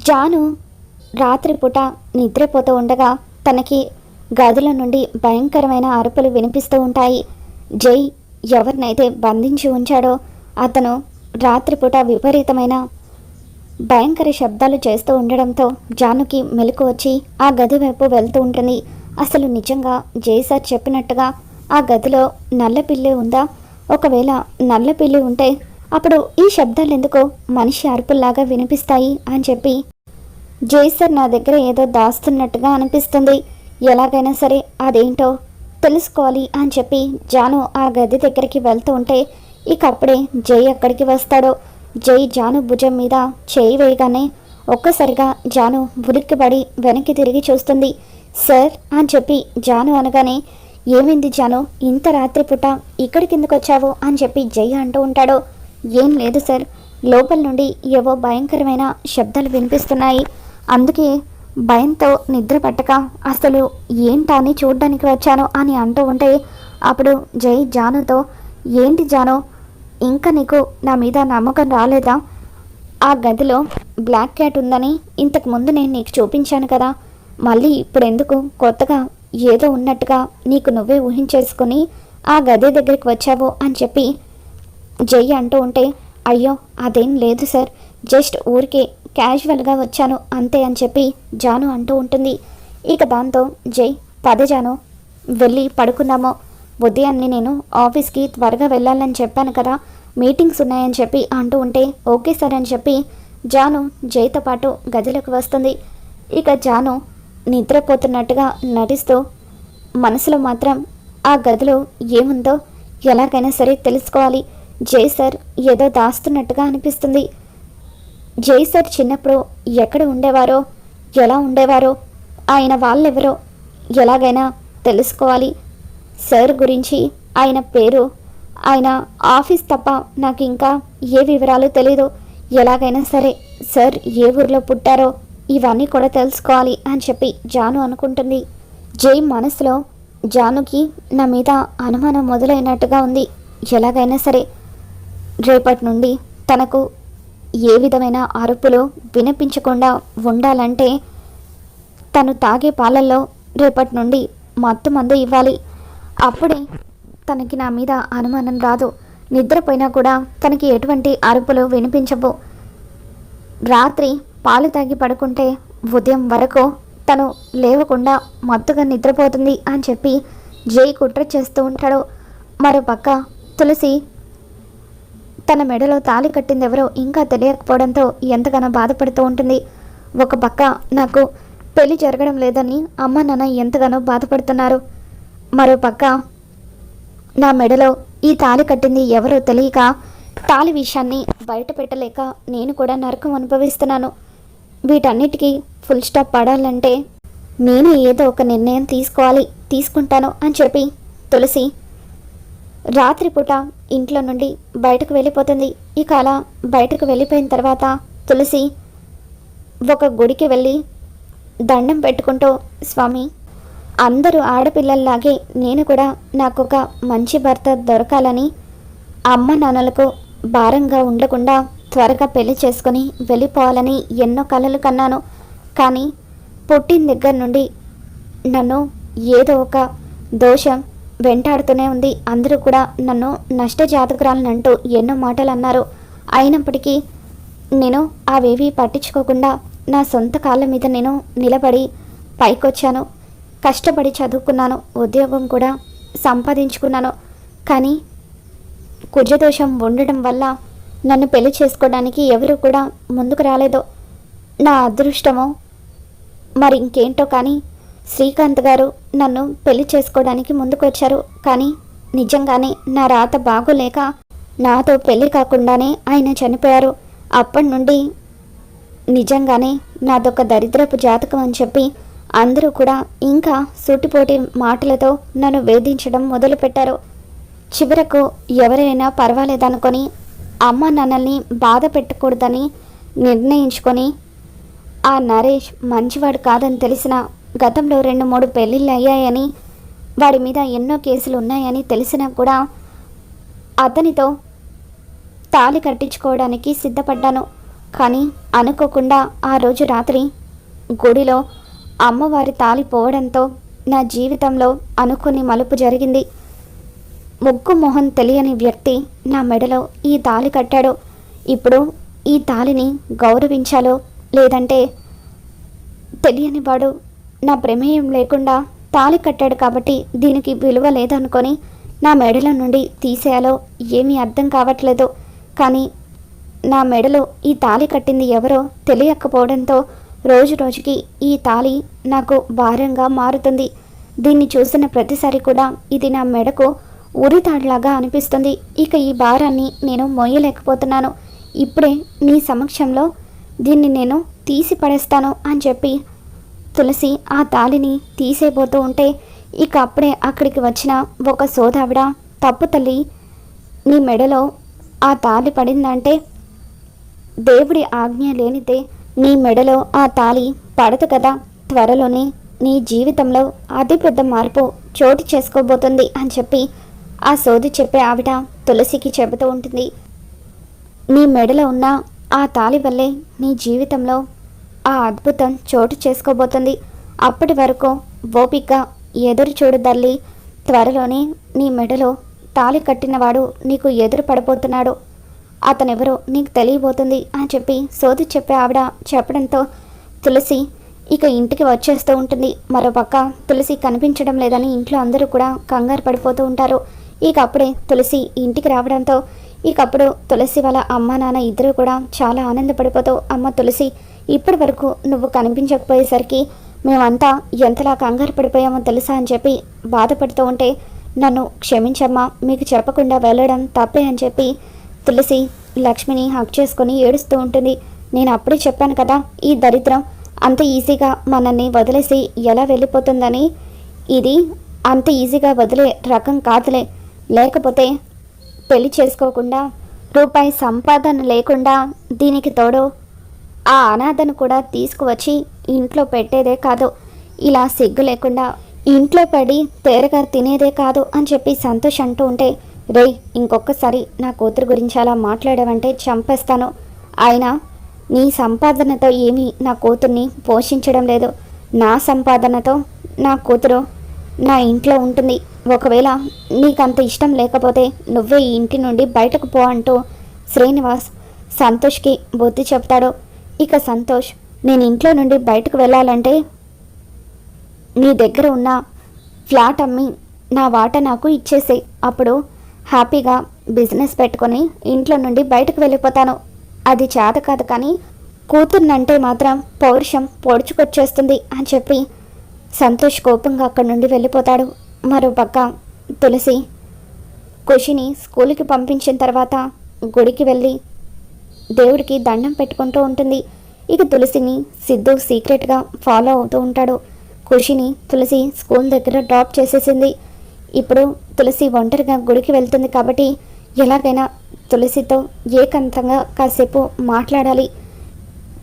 జాను రాత్రిపూట నిద్రపోతూ ఉండగా తనకి గదుల నుండి భయంకరమైన అరుపులు వినిపిస్తూ ఉంటాయి. జై ఎవరినైతే బంధించి ఉంచాడో అతను రాత్రిపూట విపరీతమైన భయంకర శబ్దాలు చేస్తూ ఉండడంతో జానుకి మెలకు వచ్చి ఆ గది వైపు వెళ్తూ ఉంటుంది. అసలు నిజంగా జై సార్ చెప్పినట్టుగా ఆ గదిలో నల్లపిల్లి ఉందా? ఒకవేళ నల్లపిల్లి ఉంటే అప్పుడు ఈ శబ్దాలు ఎందుకో మనిషి అరుపుల్లాగా వినిపిస్తాయి అని చెప్పి జై సార్ నా దగ్గర ఏదో దాస్తున్నట్టుగా అనిపిస్తుంది. ఎలాగైనా సరే అదేంటో తెలుసుకోవాలి అని చెప్పి జాను ఆ గది దగ్గరికి వెళ్తూ ఉంటే ఇక అప్పుడే జై అక్కడికి వస్తాడో. జై జాను భుజం మీద చేయి వేయగానే ఒక్కసారిగా జాను ఉలిక్కిపడి వెనక్కి తిరిగి చూస్తుంది. సార్ అని చెప్పి జాను అనగానే ఏమైంది జాను, ఇంత రాత్రిపూట ఇక్కడికి ఎందుకు వచ్చావు అని చెప్పి జై అంటూ ఉంటాడు. ఏం లేదు సార్, లోపల నుండి ఏవో భయంకరమైన శబ్దాలు వినిపిస్తున్నాయి, అందుకే భయంతో నిద్ర పట్టక అసలు ఏంటా అని చూడ్డానికి వచ్చాను అని అంటూ ఉంటే అప్పుడు జై జానుతో ఏంటి జాను, ఇంకా నీకు నా మీద నమ్మకం రాలేదా? ఆ గదిలో బ్లాక్ క్యాట్ ఉందని ఇంతకు ముందు నేను నీకు చూపించాను కదా, మళ్ళీ ఇప్పుడు ఎందుకు కొత్తగా ఏదో ఉన్నట్టుగా నీకు నువ్వే ఊహించేసుకొని ఆ గది దగ్గరికి వచ్చావు అని చెప్పి జై అంటూ ఉంటే అయ్యో అదేం లేదు సార్, జస్ట్ ఊరికే క్యాజువల్గా వచ్చాను అంతే అని చెప్పి జాను అంటూ ఉంటుంది. ఇక దాంతో జై పద జాను వెళ్ళి పడుకుందాము, ఉదయాన్నే నేను ఆఫీస్కి త్వరగా వెళ్ళాలని చెప్పాను కదా, మీటింగ్స్ ఉన్నాయని చెప్పి అంటూ ఉంటే ఓకే సార్ అని చెప్పి జాను జైతో పాటు గదిలోకి వస్తుంది. ఇక జాను నిద్రపోతున్నట్టుగా నటిస్తూ మనసులో మాత్రం ఆ గదిలో ఏముందో ఎలాగైనా సరే తెలుసుకోవాలి, జై సార్ ఏదో దాస్తున్నట్టుగా అనిపిస్తుంది, జై సార్ చిన్నప్పుడు ఎక్కడ ఉండేవారో ఎలా ఉండేవారో ఆయన వాళ్ళెవరో ఎలాగైనా తెలుసుకోవాలి, సార్ గురించి ఆయన పేరు ఆయన ఆఫీస్ తప్ప నాకు ఇంకా ఏ వివరాలు తెలీదు, ఎలాగైనా సరే సార్ ఏ ఊర్లో పుట్టారో ఇవన్నీ కూడా తెలుసుకోవాలి అని చెప్పి జాను అనుకుంటుంది. జై మనసులో జానుకి నా మీద అనుమానం మొదలైనట్టుగా ఉంది, ఎలాగైనా సరే రేపటి నుండి తనకు ఏ విధమైన అరుపులు వినిపించకుండా ఉండాలంటే తను తాగే పాలల్లో రేపటి నుండి మత్తు మందు ఇవ్వాలి, అప్పుడే తనకి నా మీద అనుమానం రాదు, నిద్రపోయినా కూడా తనకి ఎటువంటి అరుపులు వినిపించవు, రాత్రి పాలు తాగి పడుకుంటే ఉదయం వరకు తను లేవకుండా మత్తుగా నిద్రపోతుంది అని చెప్పి జై కుట్ర చేస్తూ ఉంటాడు. మరోపక్క తులసి తన మెడలో తాళి కట్టింది ఎవరో ఇంకా తెలియకపోవడంతో ఎంతగానో బాధపడుతూ ఉంటుంది. ఒక పక్క నాకు పెళ్లి జరగడం లేదని అమ్మ నాన్న ఎంతగానో బాధపడుతున్నారు, మరోపక్క నా మెడలో ఈ తాళి కట్టింది ఎవరో తెలియక తాళి విషయాన్ని బయట పెట్టలేక నేను కూడా నరకం అనుభవిస్తున్నాను, వీటన్నిటికీ ఫుల్ స్టాప్ పడాలంటే నేను ఏదో ఒక నిర్ణయం తీసుకుంటాను అని చెప్పి తులసి రాత్రిపూట ఇంట్లో నుండి బయటకు వెళ్ళిపోతుంది. ఇక అలా బయటకు వెళ్ళిపోయిన తర్వాత తులసి ఒక గుడికి వెళ్ళి దండం పెట్టుకుంటూ స్వామి, అందరూ ఆడపిల్లల్లాగే నేను కూడా నాకు ఒక మంచి భర్త దొరకాలని, అమ్మ నాన్నలకు భారంగా ఉండకుండా త్వరగా పెళ్లి చేసుకొని వెళ్ళిపోవాలని ఎన్నో కలలు కన్నాను, కానీ పుట్టిన దగ్గర నుండి నన్ను ఏదో ఒక దోషం వెంటాడుతూనే ఉంది, అందరూ కూడా నన్ను నష్టజాతకురాలనంటూ ఎన్నో మాటలు అన్నారు, అయినప్పటికీ నేను అవేవి పట్టించుకోకుండా నా సొంత కాళ్ళ మీద నేను నిలబడి పైకొచ్చాను, కష్టపడి చదువుకున్నాను, ఉద్యోగం కూడా సంపాదించుకున్నాను, కానీ కుజదోషం ఉండడం వల్ల నన్ను పెళ్లి చేసుకోవడానికి ఎవరు కూడా ముందుకు రాలేదు, నా అదృష్టమో మరి ఇంకేంటో కానీ శ్రీకాంత్ గారు నన్ను పెళ్లి చేసుకోవడానికి ముందుకు వచ్చారు, కానీ నిజంగానే నా రాత బాగోలేక నాతో పెళ్లి కాకుండానే ఆయన చనిపోయారు, అప్పటి నుండి నిజంగానే నాదొక దరిద్రపు జాతకం అని చెప్పి అందరూ కూడా ఇంకా సూటిపోటి మాటలతో నన్ను వేధించడం మొదలుపెట్టారు. చివరకు ఎవరైనా పర్వాలేదనుకొని అమ్మ నాన్నల్ని బాధ పెట్టకూడదని నిర్ణయించుకొని ఆ నరేష్ మంచివాడు కాదని తెలిసిన, గతంలో 2-3 పెళ్ళిళ్ళు అయ్యాయని వాడి మీద ఎన్నో కేసులు ఉన్నాయని తెలిసినా కూడా అతనితో తాళి కట్టించుకోవడానికి సిద్ధపడ్డాను, కానీ అనుకోకుండా ఆ రోజు రాత్రి గుడిలో అమ్మవారి తాళి పోవడంతో నా జీవితంలో అనుకోని మలుపు జరిగింది. ముగ్గు మొహం తెలియని వ్యక్తి నా మెడలో ఈ తాళి కట్టాడు. ఇప్పుడు ఈ తాళిని గౌరవించాలో లేదంటే తెలియని వాడు నా ప్రమేయం లేకుండా తాళి కట్టాడు కాబట్టి దీనికి విలువ లేదనుకొని నా మెడల నుండి తీసేయాలో ఏమీ అర్థం కావట్లేదు. కానీ నా మెడలో ఈ తాళి కట్టింది ఎవరో తెలియకపోవడంతో రోజు రోజుకి ఈ తాళి నాకు భారంగా మారుతుంది. దీన్ని చూసిన ప్రతిసారి కూడా ఇది నా మెడకు ఉరితాడులాగా అనిపిస్తుంది. ఇక ఈ భారాన్ని నేను మోయలేకపోతున్నాను. ఇప్పుడే నీ సమక్షంలో దీన్ని నేను తీసి పడేస్తాను అని చెప్పి తులసి ఆ తాళిని తీసేపోతూ ఉంటే ఇక అప్పుడే అక్కడికి వచ్చిన ఒక సోదావిడ, తప్పు తల్లి, నీ మెడలో ఆ తాళి పడిందంటే దేవుడి ఆజ్ఞ లేనిదే నీ మెడలో ఆ తాళి పడదు కదా, త్వరలోనే నీ జీవితంలో అతిపెద్ద మార్పు చోటు చేసుకోబోతుంది అని చెప్పి ఆ సోది చెప్పే ఆవిడ తులసికి చెబుతూ ఉంటుంది. నీ మెడలో ఉన్న ఆ తాళి వల్లే నీ జీవితంలో ఆ అద్భుతం చోటు చేసుకోబోతుంది. అప్పటి వరకు ఓపిక ఎదురు చూడు తల్లి, త్వరలోనే నీ మెడలో తాళి కట్టినవాడు నీకు ఎదురు పడిపోతున్నాడు, అతనెవరో నీకు తెలియబోతుంది అని చెప్పి సోది చెప్పే ఆవిడ చెప్పడంతో తులసి ఇక ఇంటికి వచ్చేస్తూ ఉంటుంది. మరోపక్క తులసి కనిపించడం లేదని ఇంట్లో అందరూ కూడా కంగారు పడిపోతూ ఉంటారు. ఇక అప్పుడే తులసి ఇంటికి రావడంతో ఇకప్పుడు తులసి వాళ్ళ అమ్మ నాన్న ఇద్దరు కూడా చాలా ఆనందపడిపోతూ, అమ్మ తులసి, ఇప్పటి వరకు నువ్వు కనిపించకపోయేసరికి మేమంతా ఎంతలా కంగారు పడిపోయామో తెలుసా అని చెప్పి బాధపడుతూ ఉంటే, నన్ను క్షమించమ్మా, మీకు చెప్పకుండా వెళ్ళడం తప్పే అని చెప్పి తులసి లక్ష్మిని హక్ చేసుకొని ఏడుస్తూ ఉంటుంది. నేను అప్పుడే చెప్పాను కదా, ఈ దరిద్రం అంత ఈజీగా మనల్ని వదిలేసి ఎలా వెళ్ళిపోతుందని. ఇది అంత ఈజీగా వదిలే రకం కాదులే, లేకపోతే పెళ్లి చేసుకోకుండా రూపాయి సంపాదన లేకుండా దీనికి తోడు ఆ అనాథను కూడా తీసుకువచ్చి ఇంట్లో పెట్టేదే కాదు, ఇలా సిగ్గు లేకుండా ఇంట్లో పడి తేరగా తినేదే కాదు అని చెప్పి సంతోష్ అంటూ ఉంటే, రే, ఇంకొకసారి నా కూతురు గురించి అలా మాట్లాడావంటే చంపేస్తాను. ఆయన నీ సంపాదనతో ఏమీ నా కూతుర్ని పోషించడం లేదు, నా సంపాదనతో నా కూతురు నా ఇంట్లో ఉంటుంది. ఒకవేళ నీకంత ఇష్టం లేకపోతే నువ్వే ఈ ఇంటి నుండి బయటకు పో అంటూ శ్రీనివాస్ సంతోష్కి బుద్ధి చెప్తాడు. ఇక సంతోష్, నేను ఇంట్లో నుండి బయటకు వెళ్ళాలంటే నీ దగ్గర ఉన్న ఫ్లాట్ అమ్మి నా వాటా నాకు ఇచ్చేసే, అప్పుడు హ్యాపీగా బిజినెస్ పెట్టుకొని ఇంట్లో నుండి బయటకు వెళ్ళిపోతాను. అది చేత కాదు, కానీ కూతుర్నంటే మాత్రం పౌరుషం పొడుచుకొచ్చేస్తుంది అని చెప్పి సంతోష్ కోపంగా అక్కడి నుండి వెళ్ళిపోతాడు. మరోపక్క తులసి ఖుషిని స్కూల్కి పంపించిన తర్వాత గుడికి వెళ్ళి దేవుడికి దండం పెట్టుకుంటూ ఉంటుంది. ఇక తులసిని సిద్ధు సీక్రెట్గా ఫాలో అవుతూ ఉంటాడు. ఖుషిని తులసి స్కూల్ దగ్గర డ్రాప్ చేసేసింది. ఇప్పుడు తులసి ఒంటరిగా గుడికి వెళ్తుంది కాబట్టి ఎలాగైనా తులసితో ఏకాంతంగా కాసేపు మాట్లాడాలి,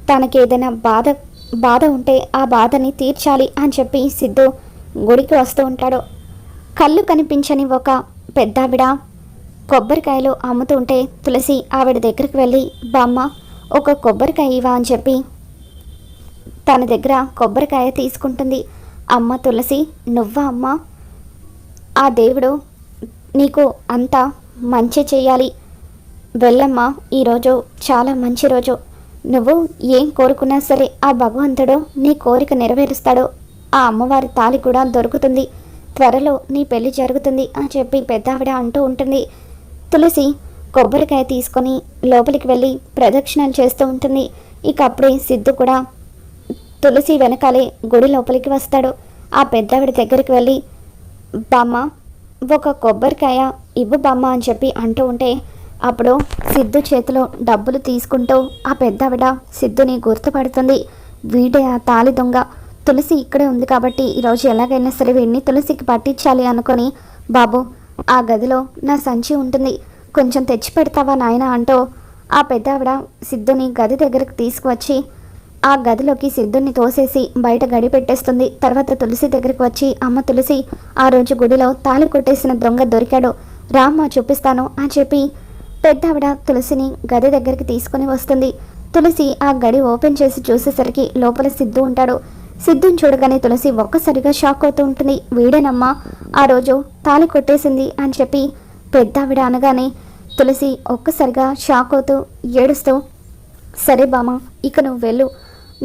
తనకి ఏదైనా బాధ ఉంటే ఆ బాధని తీర్చాలి అని చెప్పి సిద్ధు గుడికి వస్తూ ఉంటాడు. కళ్ళు కనిపించని ఒక పెద్దావిడ కొబ్బరికాయలు అమ్ముతూ ఉంటే తులసి ఆవిడ దగ్గరికి వెళ్ళి, బామ్మ, ఒక కొబ్బరికాయ ఇవా అని చెప్పి తన దగ్గర కొబ్బరికాయ తీసుకుంటుంది. అమ్మ తులసి, నువ్వా అమ్మ? ఆ దేవుడు నీకు అంతా మంచి చేయాలి, వెళ్ళమ్మా, ఈరోజు చాలా మంచి రోజు, నువ్వు ఏం కోరుకున్నా సరే ఆ భగవంతుడు నీ కోరిక నెరవేరుస్తాడు, ఆ అమ్మవారి తాళి కూడా దొరుకుతుంది, త్వరలో నీ పెళ్లి జరుగుతుంది అని చెప్పి పెద్దావిడ అంటూ ఉంటుంది. తులసి కొబ్బరికాయ తీసుకొని లోపలికి వెళ్ళి ప్రదక్షిణలు చేస్తూ ఉంటుంది. ఇక అప్పుడే సిద్ధు కూడా తులసి వెనకాలే గుడి లోపలికి వస్తాడు. ఆ పెద్దావిడ దగ్గరికి వెళ్ళి, బామ్మ, ఒక కొబ్బరికాయ ఇవ్వు బామ్మ అని చెప్పి అంటూ ఉంటే అప్పుడు సిద్ధు చేతిలో డబ్బులు తీసుకుంటూ ఆ పెద్దావిడ సిద్ధుని గుర్తుపడుతుంది. వీడే ఆ తాళి దొంగ, తులసి ఇక్కడే ఉంది కాబట్టి ఈరోజు ఎలాగైనా సరే వీడిని తులసికి పట్టించాలి అనుకొని, బాబు, ఆ గదిలో నా సంచి ఉంటుంది, కొంచెం తెచ్చి పెడతావా నాయన అంటూ ఆ పెద్దావిడ సిద్ధుని గది దగ్గరకు తీసుకువచ్చి ఆ గదిలోకి సిద్ధుని తోసేసి బయట గడి పెట్టేస్తుంది. తర్వాత తులసి దగ్గరికి వచ్చి, అమ్మ తులసి, ఆ రోజు గుడిలో తాళి కొట్టేసిన దొంగ దొరికాడు, రామ్మ చూపిస్తాను అని చెప్పి పెద్దావిడ తులసిని గది దగ్గరికి తీసుకుని వస్తుంది. తులసి ఆ గడి ఓపెన్ చేసి చూసేసరికి లోపల సిద్ధు ఉంటాడు. సిద్ధుని చూడగానే తులసి ఒక్కసారిగా షాక్ అవుతూ ఉంటుంది. వీడేనమ్మా ఆ రోజు తాళి కొట్టేసింది అని చెప్పి పెద్దావిడ అనగానే తులసి ఒక్కసారిగా షాక్ అవుతూ ఏడుస్తూ, సరే బామ్మ ఇక నువ్వు వెళ్ళు,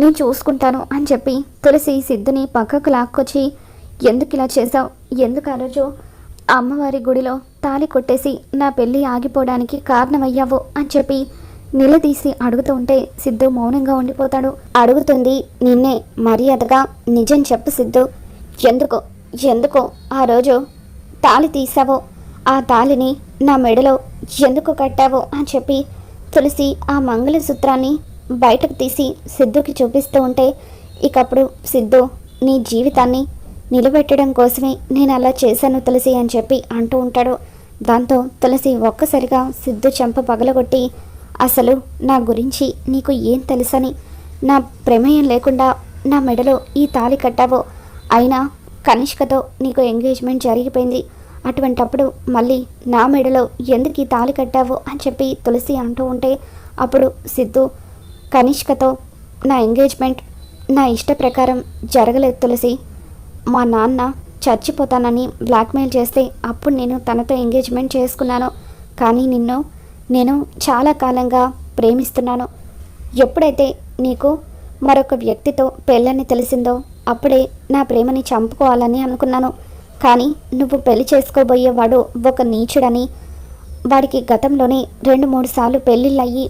నేను చూసుకుంటాను అని చెప్పి తులసి సిద్ధుని పక్కకు లాక్కొచ్చి, ఎందుకు ఇలా చేసావు, ఎందుకు ఆ రోజు అమ్మవారి గుడిలో తాళి కొట్టేసి నా పెళ్ళి ఆగిపోవడానికి కారణమయ్యావు అని చెప్పి నిలదీసి అడుగుతూ ఉంటే సిద్ధు మౌనంగా ఉండిపోతాడు. అడుగుతుంది నిన్నే, మర్యాదగా నిజం చెప్పు సిద్ధు, ఎందుకో ఆ రోజు తాళి తీసావో, ఆ తాళిని నా మెడలో ఎందుకు కట్టావో అని చెప్పి తులసి ఆ మంగళసూత్రాన్ని బయటకు తీసి సిద్ధుకి చూపిస్తూ ఉంటే, ఇకప్పుడు సిద్ధు నీ జీవితాన్ని నిలబెట్టడం కోసమే నేను అలా చేశాను తులసి అని చెప్పి అంటూ ఉంటాడు. దాంతో తులసి ఒక్కసారిగా సిద్ధు చెంప పగలగొట్టి, అసలు నా గురించి నీకు ఏం తెలుసని, నా ప్రమేయం లేకుండా నా మెడలో ఈ తాళి కట్టావో, అయినా కనిష్కతో నీకు ఎంగేజ్మెంట్ జరిగిపోయింది, అటువంటప్పుడు మళ్ళీ నా మెడలో ఎందుకు ఈ తాళి కట్టావో అని చెప్పి తులసి అంటూ ఉంటే, అప్పుడు సిద్ధు, కనిష్కతో నా ఎంగేజ్మెంట్ నా ఇష్ట ప్రకారం జరగలేదు తులసి, మా నాన్న చచ్చిపోతానని బ్లాక్మెయిల్ చేస్తే అప్పుడు నేను తనతో ఎంగేజ్మెంట్ చేసుకున్నాను, కానీ నేను చాలా కాలంగా ప్రేమిస్తున్నాను, ఎప్పుడైతే నీకు మరొక వ్యక్తితో పెళ్ళని తెలిసిందో అప్పుడే నా ప్రేమని చంపుకోవాలని అనుకున్నాను, కానీ నువ్వు పెళ్లి చేసుకోబోయేవాడు ఒక నీచుడని, వాడికి గతంలోనే 2-3 సార్లు పెళ్ళిళ్ళయ్యి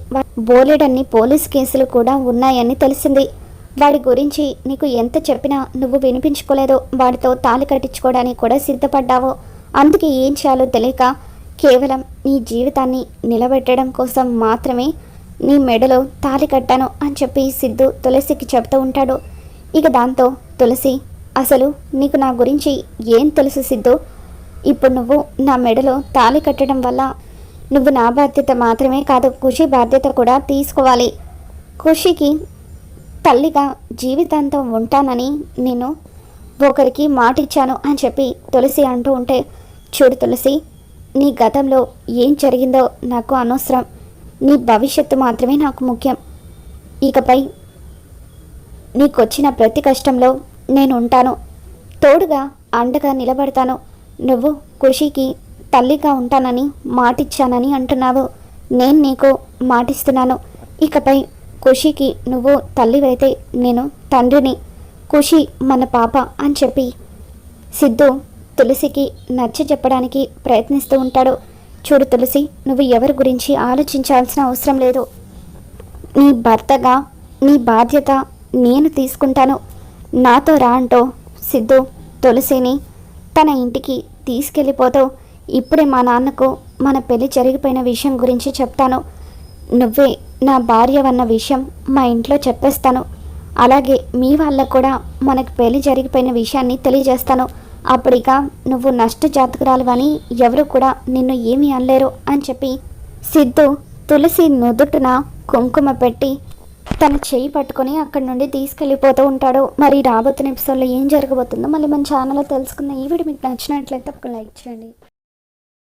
బోలెడన్ని పోలీస్ కేసులు కూడా ఉన్నాయని తెలిసింది, వాడి గురించి నీకు ఎంత చెప్పినా నువ్వు వినిపించుకోలేదో, వాడితో తాళి కట్టించుకోవడానికి కూడా సిద్ధపడ్డావో, అందుకే ఏం చేయాలో తెలియక కేవలం నీ జీవితాన్ని నిలబెట్టడం కోసం మాత్రమే నీ మెడలో తాళి కట్టాను అని చెప్పి సిద్ధు తులసికి చెప్తూ ఉంటాడు. ఇక దాంతో తులసి, అసలు నీకు నా గురించి ఏం తెలుసు సిద్ధు, ఇప్పుడు నువ్వు నా మెడలో తాళి కట్టడం వల్ల నువ్వు నా బాధ్యత మాత్రమే కాదు ఖుషి బాధ్యత కూడా తీసుకోవాలి, ఖుషికి తల్లిగా జీవితాంతం ఉంటానని నేను ఒకరికి మాటిచ్చాను అని చెప్పి తులసి అంటూ ఉంటే, చూడు తులసి, నీ గతంలో ఏం జరిగిందో నాకు అనవసరం, నీ భవిష్యత్తు మాత్రమే నాకు ముఖ్యం, ఇకపై నీకొచ్చిన ప్రతి కష్టంలో నేను ఉంటాను, తోడుగా అండగా నిలబడతాను, నువ్వు ఖుషికి తల్లిగా ఉంటానని మాటిచ్చానని అంటున్నావు, నేను నీకు మాటిస్తున్నాను, ఇకపై ఖుషికి నువ్వు తల్లివైతే నేను తండ్రిని, ఖుషి మన పాప అని చెప్పి సిద్ధు తులసికి నచ్చ చెప్పడానికి ప్రయత్నిస్తూ ఉంటాడు. చూడు తులసి, నువ్వు ఎవరి గురించి ఆలోచించాల్సిన అవసరం లేదు, నీ భర్తగా నీ బాధ్యత నేను తీసుకుంటాను, నాతో రా అంటూ సిద్ధు తులసిని తన ఇంటికి తీసుకెళ్ళిపోతూ, ఇప్పుడే మా నాన్నకు మన పెళ్లి జరిగిపోయిన విషయం గురించి చెప్తాను, నువ్వే నా భార్య అన్న విషయం మా ఇంట్లో చెప్పేస్తాను, అలాగే మీ వాళ్ళకు కూడా మనకు పెళ్లి జరిగిపోయిన విషయాన్ని తెలియజేస్తాను, అప్పుడిక నువ్వు నష్టజాతకురాలువని ఎవరు కూడా నిన్ను ఏమీ అనలేరు అని చెప్పి సిద్ధు తులసి నుదుటిన కుంకుమ పెట్టి తన చెయ్యి పట్టుకొని అక్కడి నుండి తీసుకెళ్ళిపోతూ ఉంటాడు. మరి రాబోతున్న ఎపిసోడ్లో ఏం జరగబోతుందో మళ్ళీ మన ఛానల్లో తెలుసుకుందాం. ఈ వీడియో మీకు నచ్చినట్లయితే ఒక లైక్ చేయండి.